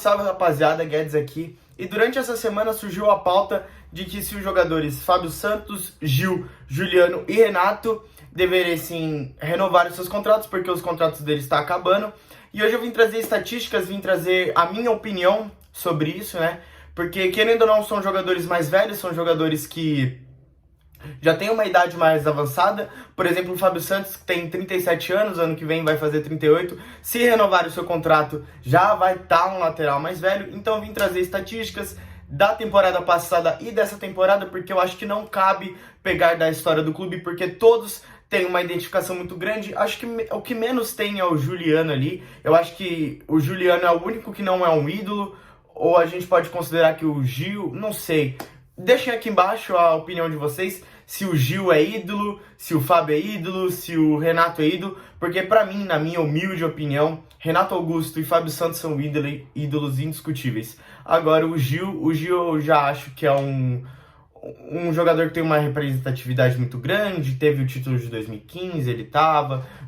salve rapaziada, Guedes aqui. E durante essa semana surgiu a pauta de que se os jogadores Fábio Santos, Gil, Juliano e Renato deveriam renovar os seus contratos, porque os contratos deles estão acabando. E hoje eu vim trazer estatísticas, vim trazer a minha opinião sobre isso, né? Porque querendo ou não, são jogadores mais velhos, são jogadores que já tem uma idade mais avançada. Por exemplo, o Fábio Santos, que tem 37 anos, ano que vem vai fazer 38. Se renovar o seu contrato, já vai estar um lateral mais velho. Então eu vim trazer estatísticas da temporada passada e dessa temporada, porque eu acho que não cabe pegar da história do clube, porque todos têm uma identificação muito grande. Acho que o que menos tem é o Juliano ali. Eu acho que o Juliano é o único que não é um ídolo, ou a gente pode considerar que o Gil, não sei. Deixem aqui embaixo a opinião de vocês, se o Gil é ídolo, se o Fábio é ídolo, se o Renato é ídolo, porque pra mim, na minha humilde opinião, Renato Augusto e Fábio Santos são ídolos indiscutíveis. Agora o Gil eu já acho que é um jogador que tem uma representatividade muito grande, teve o título de 2015, ele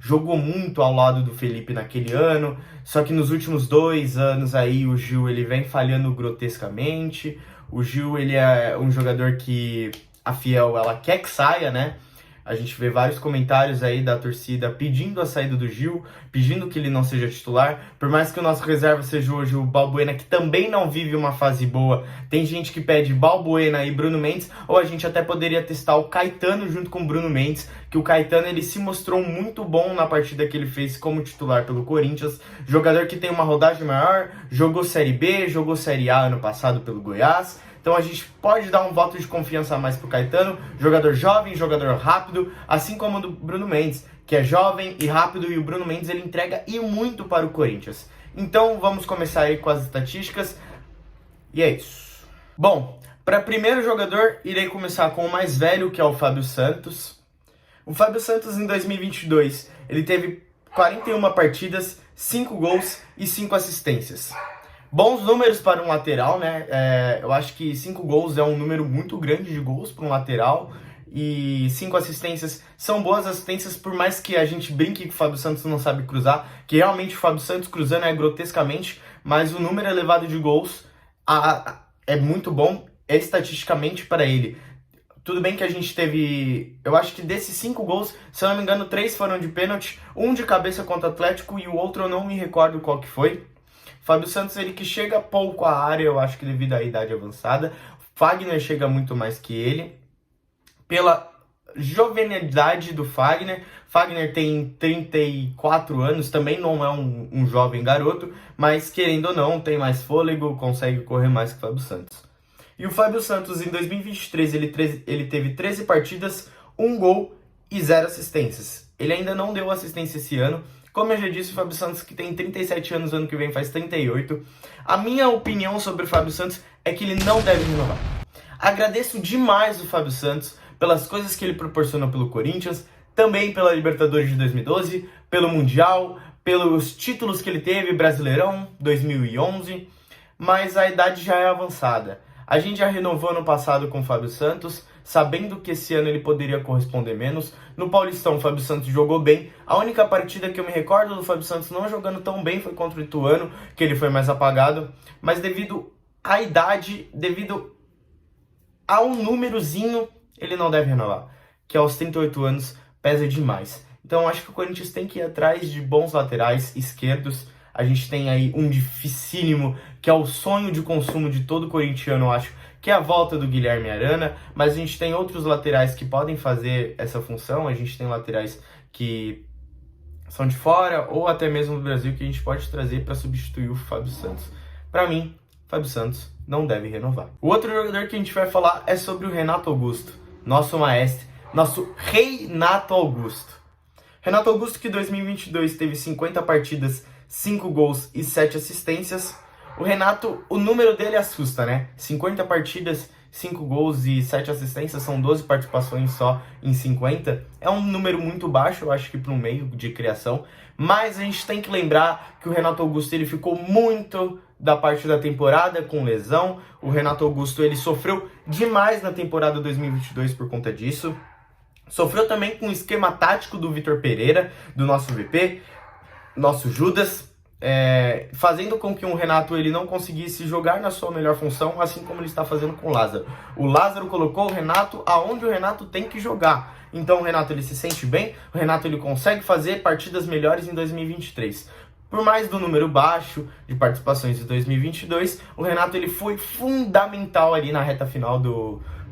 jogou muito ao lado do Felipe naquele ano, só que nos últimos 2 anos aí o Gil ele vem falhando grotescamente. O Gil ele é um jogador que a Fiel ela quer que saia, né? A gente vê vários comentários aí da torcida pedindo a saída do Gil, pedindo que ele não seja titular. Por mais que o nosso reserva seja hoje o Balbuena, que também não vive uma fase boa, tem gente que pede Balbuena e Bruno Mendes, ou a gente até poderia testar o Caetano junto com o Bruno Mendes, que o Caetano ele se mostrou muito bom na partida que ele fez como titular pelo Corinthians, jogador que tem uma rodagem maior, jogou Série B, jogou Série A ano passado pelo Goiás. Então a gente pode dar um voto de confiança a mais pro Caetano, jogador jovem, jogador rápido, assim como o do Bruno Mendes, que é jovem e rápido, e o Bruno Mendes ele entrega e muito para o Corinthians. Então vamos começar aí com as estatísticas, e é isso. Bom, para primeiro jogador, irei começar com o mais velho, que é o Fábio Santos. O Fábio Santos em 2022, ele teve 41 partidas, 5 gols e 5 assistências. Bons números para um lateral, né? Eu acho que 5 gols é um número muito grande de gols para um lateral. E 5 assistências são boas assistências, por mais que a gente brinque que o Fábio Santos não sabe cruzar, que realmente o Fábio Santos cruzando é grotescamente, mas o número elevado de gols é muito bom estatisticamente para ele. Tudo bem que a gente teve, eu acho que desses 5 gols, se eu não me engano, 3 foram de pênalti, um de cabeça contra o Atlético e o outro eu não me recordo qual que foi. Fábio Santos, ele que chega pouco à área, eu acho que devido à idade avançada. Fagner chega muito mais que ele. Pela jovialidade do Fagner, Fagner tem 34 anos, também não é um jovem garoto, mas querendo ou não, tem mais fôlego, consegue correr mais que o Fábio Santos. E o Fábio Santos, em 2023, ele teve 13 partidas, 1 gol e 0 assistências. Ele ainda não deu assistência esse ano. Como eu já disse, o Fábio Santos, que tem 37 anos, ano que vem faz 38. A minha opinião sobre o Fábio Santos é que ele não deve renovar. Agradeço demais o Fábio Santos pelas coisas que ele proporcionou pelo Corinthians, também pela Libertadores de 2012, pelo Mundial, pelos títulos que ele teve, Brasileirão 2011, mas a idade já é avançada. A gente já renovou ano passado com o Fábio Santos, sabendo que esse ano ele poderia corresponder menos. No Paulistão, o Fábio Santos jogou bem. A única partida que eu me recordo do Fábio Santos não jogando tão bem foi contra o Ituano, que ele foi mais apagado. Mas devido à idade, devido a um númerozinho, ele não deve renovar. Que aos 38 anos pesa demais. Então acho que o Corinthians tem que ir atrás de bons laterais esquerdos. A gente tem aí um dificílimo, que é o sonho de consumo de todo corintiano, eu acho, que é a volta do Guilherme Arana, mas a gente tem outros laterais que podem fazer essa função. A gente tem laterais que são de fora ou até mesmo do Brasil que a gente pode trazer para substituir o Fábio Santos. Para mim, Fábio Santos não deve renovar. O outro jogador que a gente vai falar é sobre o Renato Augusto, nosso maestro, nosso Renato Augusto. Renato Augusto, que em 2022 teve 50 partidas, 5 gols e 7 assistências. O Renato, o número dele assusta, né? 50 partidas, 5 gols e 7 assistências, são 12 participações só em 50. É um número muito baixo, eu acho que para um meio de criação. Mas a gente tem que lembrar que o Renato Augusto ele ficou muito da parte da temporada com lesão. O Renato Augusto ele sofreu demais na temporada 2022 por conta disso. Sofreu também com o esquema tático do Vitor Pereira, do nosso VP, nosso Judas. fazendo com que o Renato ele não conseguisse jogar na sua melhor função, assim como ele está fazendo com o Lázaro. O Lázaro colocou o Renato aonde o Renato tem que jogar. Então o Renato ele se sente bem, o Renato ele consegue fazer partidas melhores em 2023. Por mais do número baixo de participações de 2022, o Renato ele foi fundamental ali na reta final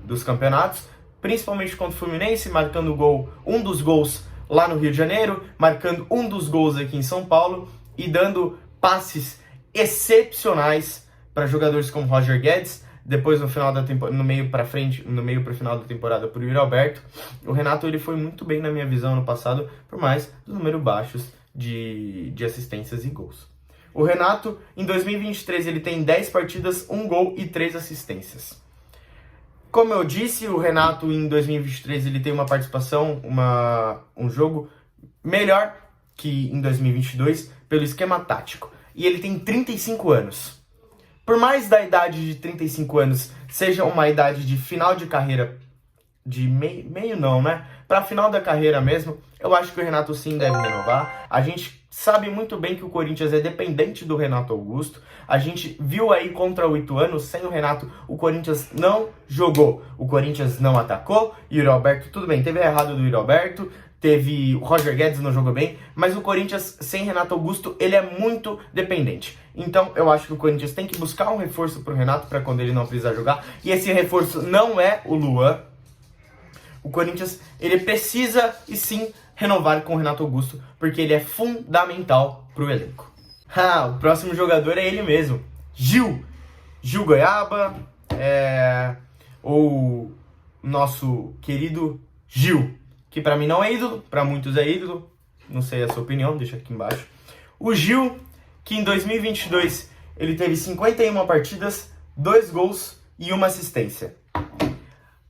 dos campeonatos, principalmente contra o Fluminense, marcando um dos gols lá no Rio de Janeiro, marcando um dos gols aqui em São Paulo e dando passes excepcionais para jogadores como Roger Guedes. Depois no final da temporada, no meio para final da temporada para o Yuri Alberto. O Renato ele foi muito bem na minha visão no passado, por mais dos números baixos de assistências e gols. O Renato em 2023 ele tem 10 partidas, 1 gol e 3 assistências. Como eu disse, o Renato em 2023 ele tem uma participação, um jogo melhor que em 2022 pelo esquema tático. E ele tem 35 anos. Por mais da idade de 35 anos seja uma idade de final de carreira, de meio não, né? Para final da carreira mesmo, eu acho que o Renato sim deve renovar. A gente sabe muito bem que o Corinthians é dependente do Renato Augusto. A gente viu aí contra o Ituano, sem o Renato, o Corinthians não jogou. O Corinthians não atacou. Yuri Alberto, tudo bem, teve errado do Yuri Alberto. Teve o Roger Guedes não jogou bem, mas o Corinthians sem Renato Augusto, ele é muito dependente. Então eu acho que o Corinthians tem que buscar um reforço pro Renato para quando ele não precisar jogar. E esse reforço não é o Luan. O Corinthians, ele precisa e sim renovar com o Renato Augusto, porque ele é fundamental pro elenco. O próximo jogador é ele mesmo, Gil Goiaba, ou nosso querido Gil, que pra mim não é ídolo, pra muitos é ídolo, não sei a sua opinião, deixa aqui embaixo. O Gil, que em 2022 ele teve 51 partidas, 2 gols e 1 assistência.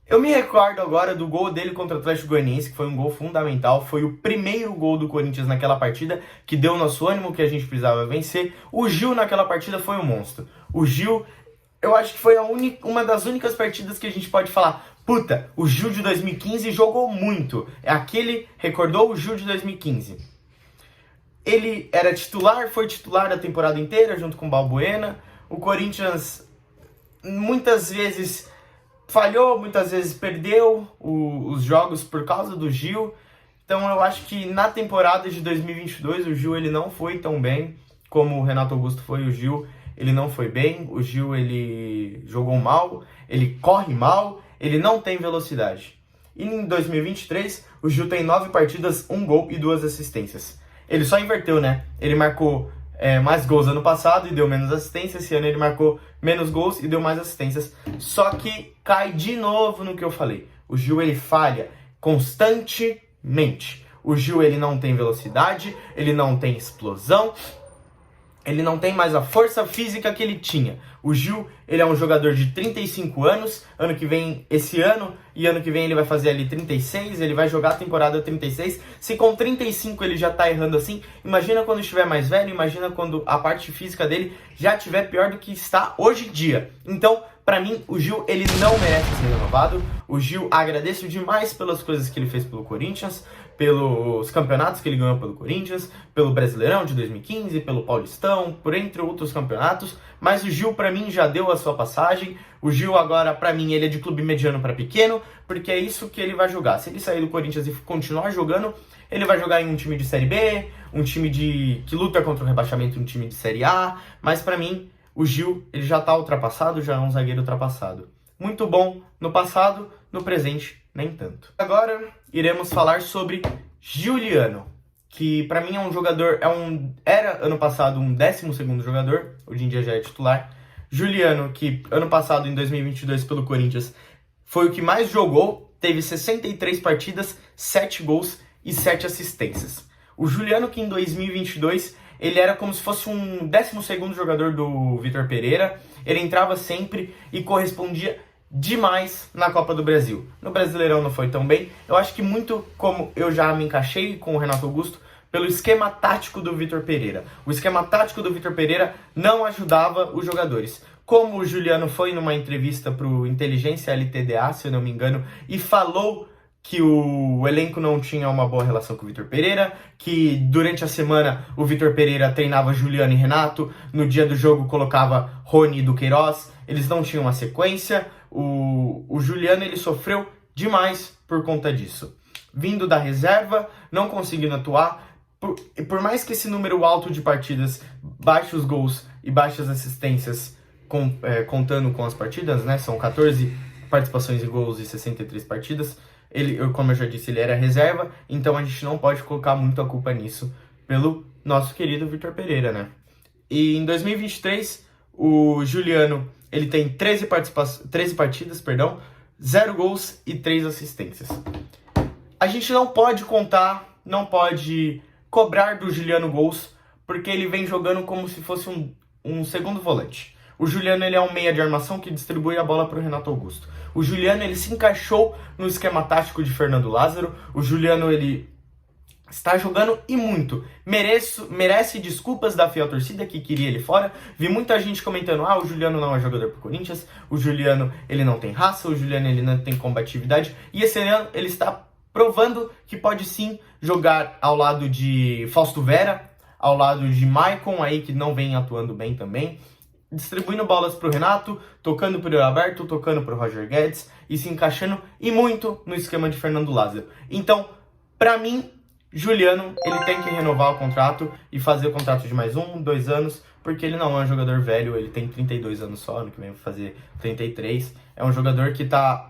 Eu me recordo agora do gol dele contra o Atlético Goianiense, que foi um gol fundamental, foi o primeiro gol do Corinthians naquela partida, que deu o nosso ânimo, que a gente precisava vencer. O Gil naquela partida foi um monstro. O Gil, eu acho que foi uma das únicas partidas que a gente pode falar, puta, o Gil de 2015 jogou muito. Recordou o Gil de 2015. Ele era titular, foi titular a temporada inteira, junto com o Balbuena. O Corinthians muitas vezes falhou, muitas vezes perdeu os jogos por causa do Gil. Então eu acho que na temporada de 2022 o Gil ele não foi tão bem como o Renato Augusto foi. O Gil ele não foi bem, o Gil ele jogou mal, ele corre mal, ele não tem velocidade. E em 2023 o Gil tem 9 partidas, 1 gol e 2 assistências. Ele só inverteu, né? Ele marcou mais gols ano passado e deu menos assistências. Esse ano ele marcou menos gols e deu mais assistências. Só que cai de novo no que eu falei. O Gil ele falha constantemente. O Gil ele não tem velocidade, ele não tem explosão, ele não tem mais a força física que ele tinha. O Gil, ele é um jogador de 35 anos, esse ano e ano que vem ele vai fazer ali 36, ele vai jogar a temporada 36. Se com 35 ele já tá errando assim, imagina quando estiver mais velho, imagina quando a parte física dele já estiver pior do que está hoje em dia. Então, pra mim, o Gil, ele não merece ser renovado. O Gil, agradeço demais pelas coisas que ele fez pelo Corinthians, pelos campeonatos que ele ganhou pelo Corinthians, pelo Brasileirão de 2015, pelo Paulistão, por entre outros campeonatos, mas o Gil pra mim já deu a sua passagem. O Gil agora, pra mim, ele é de clube mediano pra pequeno, porque é isso que ele vai jogar. Se ele sair do Corinthians e continuar jogando, ele vai jogar em um time de Série B, um time que luta contra o rebaixamento, um time de Série A, mas pra mim, o Gil, ele já tá ultrapassado, já é um zagueiro ultrapassado. Muito bom no passado, no presente, nem tanto. Agora, iremos falar sobre Juliano, que pra mim é um jogador, era ano passado um 12º jogador, hoje em dia já é titular. Juliano, que ano passado, em 2022, pelo Corinthians, foi o que mais jogou, teve 63 partidas, 7 gols e 7 assistências. O Juliano, que em 2022, ele era como se fosse um 12º jogador do Vitor Pereira, ele entrava sempre e correspondia demais na Copa do Brasil. No Brasileirão não foi tão bem. Eu acho que muito como eu já me encaixei com o Renato Augusto pelo esquema tático do Vitor Pereira. O esquema tático do Vitor Pereira não ajudava os jogadores. Como o Juliano foi numa entrevista para o Inteligência LTDA, se eu não me engano, e falou que o elenco não tinha uma boa relação com o Vitor Pereira, que durante a semana o Vitor Pereira treinava Juliano e Renato, no dia do jogo colocava Rony e Duqueiroz, eles não tinham uma sequência, o Juliano ele sofreu demais por conta disso. Vindo da reserva, não conseguindo atuar, por mais que esse número alto de partidas, baixos gols e baixas assistências, contando com as partidas, né, são 14 participações em gols e 63 partidas, como eu já disse, ele era reserva, então a gente não pode colocar muito a culpa nisso pelo nosso querido Vitor Pereira, né? E em 2023, o Juliano, ele tem 13 partidas, 0 gols e 3 assistências. A gente não pode não pode cobrar do Juliano gols, porque ele vem jogando como se fosse um segundo volante. O Juliano ele é um meia de armação que distribui a bola para o Renato Augusto. O Juliano ele se encaixou no esquema tático de Fernando Lázaro. O Juliano ele está jogando e muito. Merece desculpas da fiel torcida que queria ele fora. Vi muita gente comentando, o Juliano não é jogador pro Corinthians, o Juliano ele não tem raça, o Juliano ele não tem combatividade. E esse ano ele está provando que pode sim jogar ao lado de Fausto Vera, ao lado de Maicon aí que não vem atuando bem também. Distribuindo bolas pro Renato, tocando pro Alberto, tocando pro Roger Guedes e se encaixando e muito no esquema de Fernando Lázaro. Então, pra mim, Juliano, ele tem que renovar o contrato e fazer o contrato de mais 1, 2 anos, porque ele não é um jogador velho, ele tem 32 anos só, ano que vem vai fazer 33. É um jogador que tá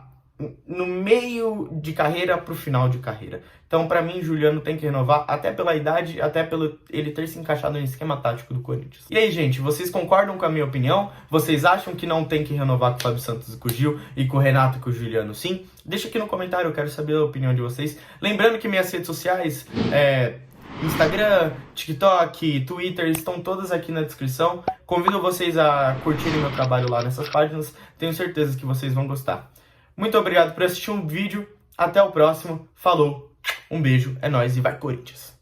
no meio de carreira pro final de carreira. Então, pra mim, Juliano tem que renovar, até pela idade, até pelo ele ter se encaixado no esquema tático do Corinthians. E aí, gente, vocês concordam com a minha opinião? Vocês acham que não tem que renovar com o Fábio Santos e com o Gil, e com o Renato e com o Juliano sim? Deixa aqui no comentário, eu quero saber a opinião de vocês. Lembrando que minhas redes sociais, Instagram, TikTok, Twitter, estão todas aqui na descrição. Convido vocês a curtirem meu trabalho lá nessas páginas, tenho certeza que vocês vão gostar. Muito obrigado por assistir um vídeo, até o próximo, falou, um beijo, é nóis e vai Corinthians!